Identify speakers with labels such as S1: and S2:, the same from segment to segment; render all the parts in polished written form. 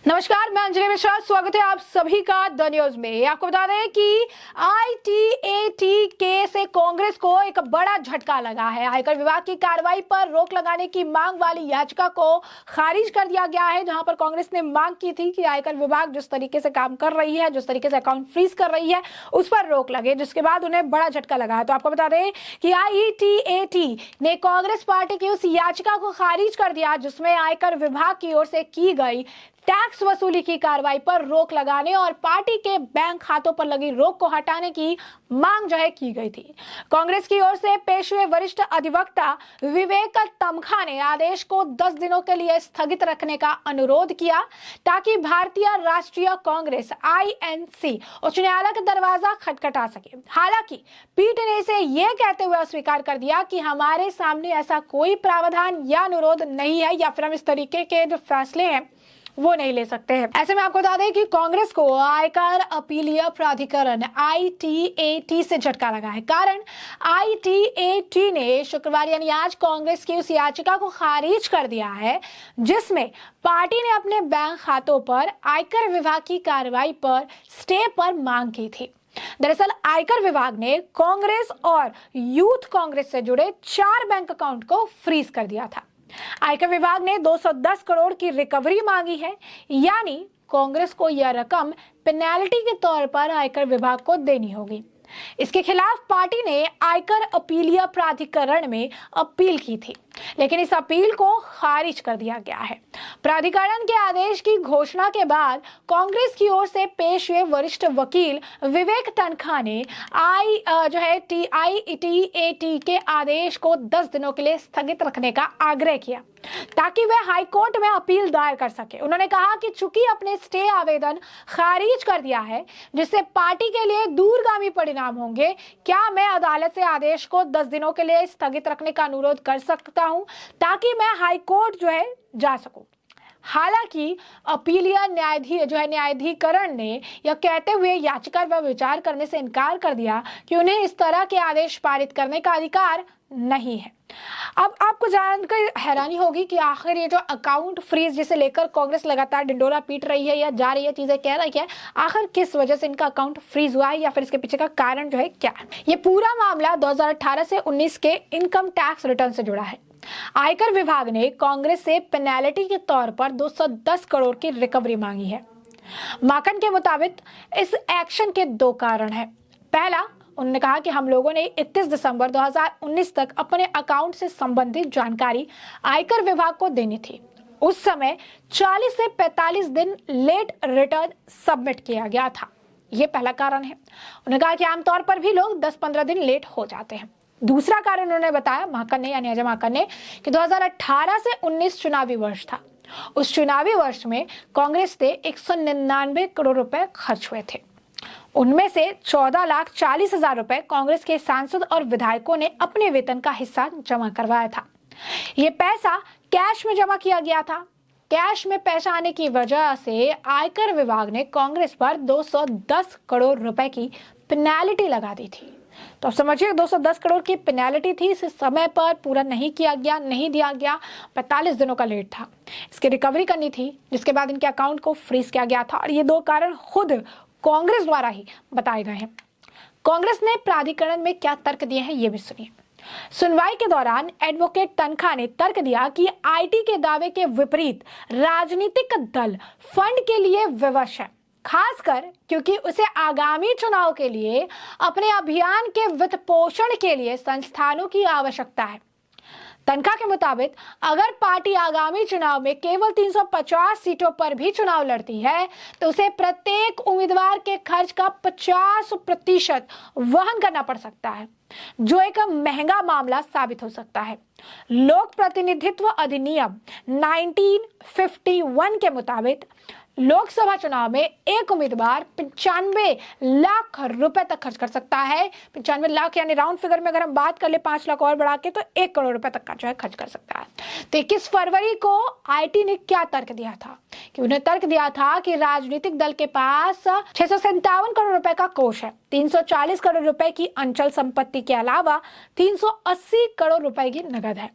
S1: नमस्कार, मैं अंजलि मिश्रा। स्वागत है आप सभी का द न्यूज में। आपको बता दें कि आईटीएटी केस से कांग्रेस को एक बड़ा झटका लगा है। आयकर विभाग की कार्रवाई पर रोक लगाने की मांग वाली याचिका को खारिज कर दिया गया है, जहां पर कांग्रेस ने मांग की थी कि आयकर विभाग जिस तरीके से काम कर रही है, जिस तरीके से अकाउंट फ्रीज कर रही है, उस पर रोक लगे, जिसके बाद उन्हें बड़ा झटका लगा है। तो आपको बता दें कि आईटीएटी ने कांग्रेस पार्टी की उस याचिका को खारिज कर दिया जिसमें आयकर विभाग की ओर से की गई टैक्स वसूली की कार्रवाई पर रोक लगाने और पार्टी के बैंक खातों पर लगी रोक को हटाने की मांग की गई थी। कांग्रेस की ओर से पेश हुए वरिष्ठ अधिवक्ता विवेक तमखा ने आदेश को 10 दिनों के लिए स्थगित रखने का अनुरोध किया ताकि भारतीय राष्ट्रीय कांग्रेस आईएनसी उच्च न्यायालय का दरवाजा खटखटा सके। हालांकि पीठ ने इसे यह कहते हुए अस्वीकार कर दिया कि हमारे सामने ऐसा कोई प्रावधान या अनुरोध नहीं है या फिर हम इस तरीके के जो फैसले हैं वो नहीं ले सकते हैं। ऐसे में आपको बता दें कि कांग्रेस को आयकर अपीलीय प्राधिकरण आईटीएटी से झटका लगा है। कारण आईटीएटी ने शुक्रवार यानी आज कांग्रेस की उस याचिका को खारिज कर दिया है जिसमें पार्टी ने अपने बैंक खातों पर आयकर विभाग की कार्रवाई पर स्टे पर मांग की थी। दरअसल आयकर विभाग ने कांग्रेस और यूथ कांग्रेस से जुड़े 4 बैंक अकाउंट को फ्रीज कर दिया था। आयकर विभाग ने 210 करोड़ की रिकवरी मांगी है, यानी कांग्रेस को यह रकम पेनल्टी के तौर पर आयकर विभाग को देनी होगी। इसके खिलाफ पार्टी ने आयकर अपीलीय प्राधिकरण में अपील की थी, लेकिन इस अपील को खारिज कर दिया गया है। प्राधिकरण के आदेश की घोषणा के बाद कांग्रेस की ओर से पेश हुए वरिष्ठ वकील विवेक तनखा ने आईटीएटी के आदेश को 10 दिनों के लिए स्थगित रखने का आग्रह किया ताकि वे हाई कोर्ट में अपील दायर कर सके। उन्होंने कहा कि चूंकि अपने स्टे आवेदन खारिज कर दिया है जिससे पार्टी के लिए दूरगामी परिणाम होंगे, क्या मैं अदालत से आदेश को 10 दिनों के लिए स्थगित रखने का अनुरोध कर सकता हूं ताकि मैं हाई कोर्ट जा सकूं। हालांकि अपीलीय न्यायाधीकरण ने यह कहते हुए याचिका पर विचार करने से इनकार कर दिया कि उन्हें इस तरह के आदेश पारित करने का अधिकार नहीं है। अब आपको जानकर हैरानी होगी कि आखिर ये जो अकाउंट फ्रीज जिसे लेकर कांग्रेस लगातार डिंडोरा पीट रही है या जा रही है, चीजें कह रही है, आखिर किस वजह से इनका अकाउंट फ्रीज हुआ है या फिर इसके पीछे का कारण क्या है। ये पूरा मामला 2018 से 19 के इनकम टैक्स रिटर्न से जुड़ा है। आयकर विभाग ने कांग्रेस से पेनल्टी के तौर पर 210 करोड़ की रिकवरी मांगी है। माकन के मुताबिक इस एक्शन के 2 कारण हैं। पहला, उन्होंने कहा कि हम लोगों ने 31 दिसंबर 2019 तक अपने अकाउंट से संबंधित जानकारी आयकर विभाग को देनी थी। उस समय 40 से 45 दिन लेट रिटर्न सबमिट किया गया था। यह पहला कारण है। उन्होंने कहा कि आमतौर पर भी लोग 10-15 दिन लेट हो जाते हैं। दूसरा कारण उन्होंने बताया, माकन ने यानी अजय माकन ने, कि 2018 से 19 चुनावी वर्ष था। उस चुनावी वर्ष में कांग्रेस से 199 करोड़ रुपए खर्च हुए थे। उनमें से 14,40,000 रुपए कांग्रेस के सांसद और विधायकों ने अपने वेतन का हिस्सा जमा करवाया था। यह पैसा कैश में जमा किया गया था। कैश में पैसा आने की वजह से आयकर विभाग ने कांग्रेस पर 210 करोड़ रुपए की पेनल्टी लगा दी थी। तो अब समझिए, 210 करोड़ की पेनल्टी थी। इसे समय पर पूरा नहीं किया गया, नहीं दिया गया, 45 दिनों का लेट था। इसकी रिकवरी करनी थी, जिसके बाद इनके अकाउंट को फ्रीज किया गया था। और ये 2 कारण खुद कांग्रेस द्वारा ही बताए गए हैं। कांग्रेस ने प्राधिकरण में क्या तर्क दिए हैं ये भी सुनिए। सुनवाई के दौरान एडवोकेट तनखा ने तर्क दिया कि आईटी के दावे के विपरीत राजनीतिक दल फंड के लिए विवश है, खासकर क्योंकि उसे आगामी चुनाव के लिए अपने अभियान के वित्त पोषण के लिए संस्थानों की आवश्यकता है। तनखा के मुताबिक अगर पार्टी आगामी चुनाव में केवल 350 सीटों पर भी चुनाव लड़ती है तो उसे प्रत्येक उम्मीदवार के खर्च का 50% वहन करना पड़ सकता है, जो एक महंगा मामला साबित हो सकता है। लोक प्रतिनिधित्व अधिनियम 1951 के मुताबिक लोकसभा चुनाव में एक उम्मीदवार 95 लाख रुपए तक खर्च कर सकता है। 95 लाख यानी राउंड फिगर में अगर हम बात कर ले 5 लाख और बढ़ा के तो 1 करोड़ रुपए तक का खर्च कर सकता है। तो 21 फरवरी को आईटी ने क्या तर्क दिया था कि उन्हें तर्क दिया था कि राजनीतिक दल के पास 657 करोड़ रुपए का कोष है, 340 करोड़ रुपए की अंचल संपत्ति के अलावा 380 करोड़ रुपए की नगद है।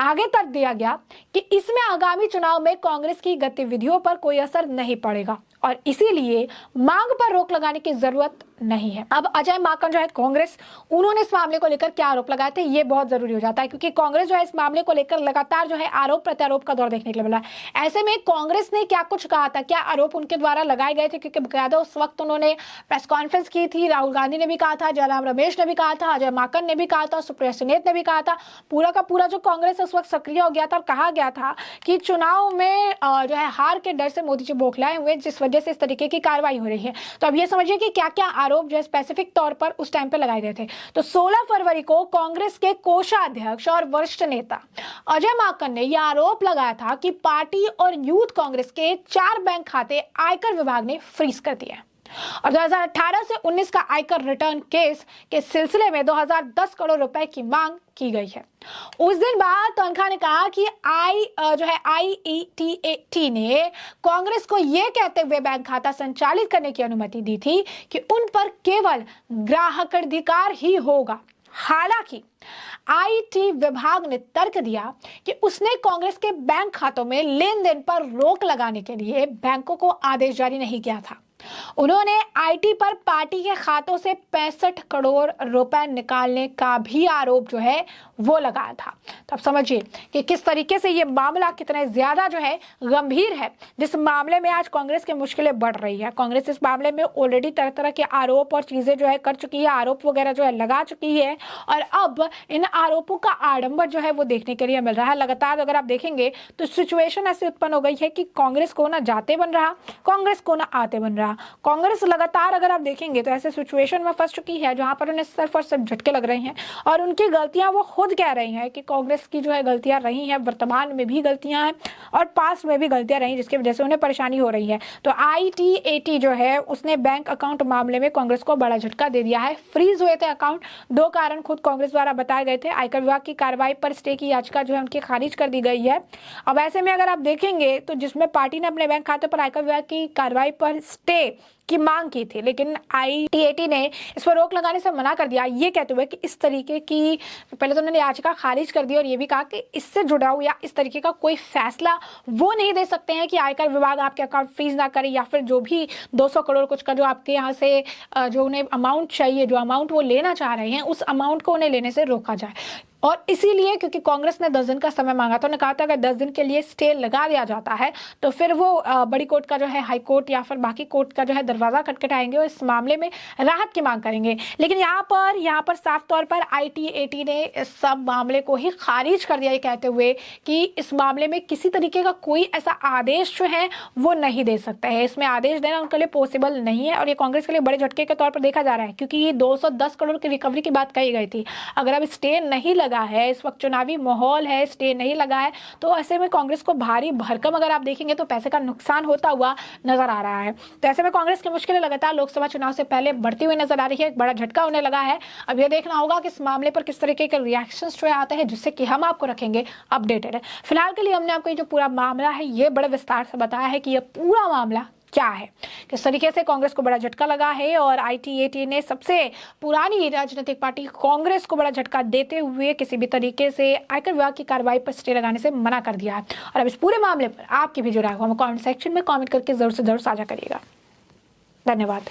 S1: आगे तर्क दिया गया कि इसमें आगामी चुनाव में कांग्रेस की गतिविधियों पर कोई असर नहीं पड़ेगा और इसीलिए मांग पर रोक लगाने की जरूरत नहीं है। अब अजय माकन जो है कांग्रेस, उन्होंने इस मामले को लेकर क्या आरोप लगाए थे, ये बहुत जरूरी हो जाता है क्योंकि कांग्रेस जो है इस मामले को लेकर लगातार जो है आरोप प्रत्यारोप का दौर देखने के लिए मिला है। ऐसे में कांग्रेस ने क्या कुछ कहा था, क्या आरोप उनके द्वारा लगाए गए थे, क्योंकि बकायदा उस वक्त उन्होंने प्रेस कॉन्फ्रेंस की थी, राहुल गांधी ने भी कहा था, जयराम रमेश ने भी कहा था, अजय माकन ने भी कहा था, सुप्रिया सुनेत ने भी कहा था। पूरा का पूरा जो कांग्रेस उस वक्त सक्रिय हो गया था और कहा गया था कि चुनाव में जो है हार के डर से मोदी जी बौखलाए हुए, जिस वजह से इस तरीके की कार्रवाई हो रही है। तो अब ये समझिए कि क्या क्या आरोप जो है स्पेसिफिक तौर पर उस टाइम पे लगाए गए थे। तो 16 फरवरी को कांग्रेस के कोषाध्यक्ष और वरिष्ठ नेता अजय माकन ने यह आरोप लगाया था कि पार्टी और यूथ कांग्रेस के 4 बैंक खाते आयकर विभाग ने फ्रीज कर दिए और 2018 से 19 का आयकर रिटर्न केस के सिलसिले में 2010 करोड़ रुपए की मांग की गई है। उस दिन बाद तनखा ने कहा कि IETAT ने कांग्रेस को यह कहते हुए बैंक खाता संचालित करने की अनुमति दी थी कि उन पर केवल ग्राहकाधिकार ही होगा। हालांकि IT विभाग ने तर्क दिया कि उसने कांग्रेस के बैंक खातों में लेन देन पर रोक लगाने के लिए बैंकों को आदेश जारी नहीं किया था। उन्होंने IT पर पार्टी के खातों से 65 करोड़ रुपए निकालने का भी आरोप जो है वो लगाया था। तो अब समझिए कि किस तरीके से ये मामला कितने ज्यादा जो है गंभीर है, जिस मामले में आज कांग्रेस की मुश्किलें बढ़ रही है। कांग्रेस इस मामले में ऑलरेडी तरह तरह के आरोप और चीजें जो है कर चुकी है, आरोप वगैरह जो है लगा चुकी है और अब इन आरोपों का आडंबर जो है वो देखने के लिए मिल रहा है। लगातार अगर आप देखेंगे तो सिचुएशन ऐसी उत्पन्न हो गई है कि कांग्रेस को ना जाते बन रहा, कांग्रेस को ना आते बन रहा। कांग्रेस लगातार अगर आप देखेंगे तो ऐसे सिचुएशन में फंस चुकी है जहां पर उन्हें सिर्फ और सिर्फ झटके लग रहे हैं और उनकी गलतियां वो खुद कह रही हैं कि कांग्रेस की जो है गलतियां रही हैं, वर्तमान में भी गलतियां हैं और पास्ट में भी गलतियां रही, जिसकी वजह से उन्हें परेशानी हो रही है। तो ITAT जो है उसने बैंक अकाउंट मामले में कांग्रेस को बड़ा झटका दे दिया है। फ्रीज हुए थे अकाउंट, 2 कारण खुद कांग्रेस द्वारा बताए गए थे। आयकर विभाग की कार्रवाई पर स्टे की याचिका जो है उनकी खारिज कर दी गई है। अब ऐसे में अगर आप देखेंगे तो जिसमें पार्टी ने अपने बैंक खाते पर आयकर विभाग की कार्रवाई पर स्टे की मांग की थी, लेकिन ITAT ने इस पर रोक लगाने से मना कर दिया, ये कहते हुए कि इस तरीके की पहले तो उन्होंने याचिका खारिज कर दी और ये भी कहा कि इससे जुड़ा हुआ या इस तरीके का कोई फैसला वो नहीं दे सकते हैं कि आयकर विभाग आपके अकाउंट फ्रीज ना करे या फिर जो भी 200 करोड़ कुछ का जो आपके यहाँ से जो उन्हें अमाउंट चाहिए, जो अमाउंट वो लेना चाह रहे हैं, उस अमाउंट को उन्हें लेने से रोका जाए। और इसीलिए क्योंकि कांग्रेस ने 10 दिन का समय मांगा था, उन्होंने कहा था अगर 10 दिन के लिए स्टे लगा दिया जाता है तो फिर वो बड़ी कोर्ट का जो है, हाई कोर्ट या फिर बाकी कोर्ट का जो है दरवाजा खटखटाएंगे और इस मामले में राहत की मांग करेंगे। लेकिन यहाँ पर साफ तौर पर ITAT ने इस सब मामले को ही खारिज कर दिया, ये कहते हुए कि इस मामले में किसी तरीके का कोई ऐसा आदेश जो है वो नहीं दे सकता है, इसमें आदेश देना उनके लिए पॉसिबल नहीं है और ये कांग्रेस के लिए बड़े झटके के तौर पर देखा जा रहा है क्योंकि ये 210 करोड़ की रिकवरी की बात कही गई थी। अगर अब स्टे नहीं लगा है, इस वक्त चुनावी माहौल है, स्टे नहीं लगा है, तो ऐसे में कांग्रेस को भारी भरकम अगर आप देखेंगे तो पैसे का नुकसान होता हुआ नजर आ रहा है। तो ऐसे में कांग्रेस की मुश्किलें लगातार लोकसभा चुनाव से पहले बढ़ती हुई नजर आ रही है, एक बड़ा झटका उन्हें लगा है। अब यह देखना होगा कि इस मामले पर किस तरीके के रिएक्शंस जो आते हैं, जिससे कि हम आपको रखेंगे अपडेटेड। फिलहाल के लिए हमने आपको ये जो पूरा मामला है ये बड़े विस्तार से बताया है कि यह पूरा मामला क्या है, किस तरीके से कांग्रेस को बड़ा झटका लगा है और ITAT ने सबसे पुरानी राजनीतिक पार्टी कांग्रेस को बड़ा झटका देते हुए किसी भी तरीके से आयकर विभाग की कार्रवाई पर स्टे लगाने से मना कर दिया है। और अब इस पूरे मामले पर आपकी भी जो राय हो हमें कमेंट सेक्शन में कमेंट करके जरूर से जरूर साझा करिएगा। धन्यवाद।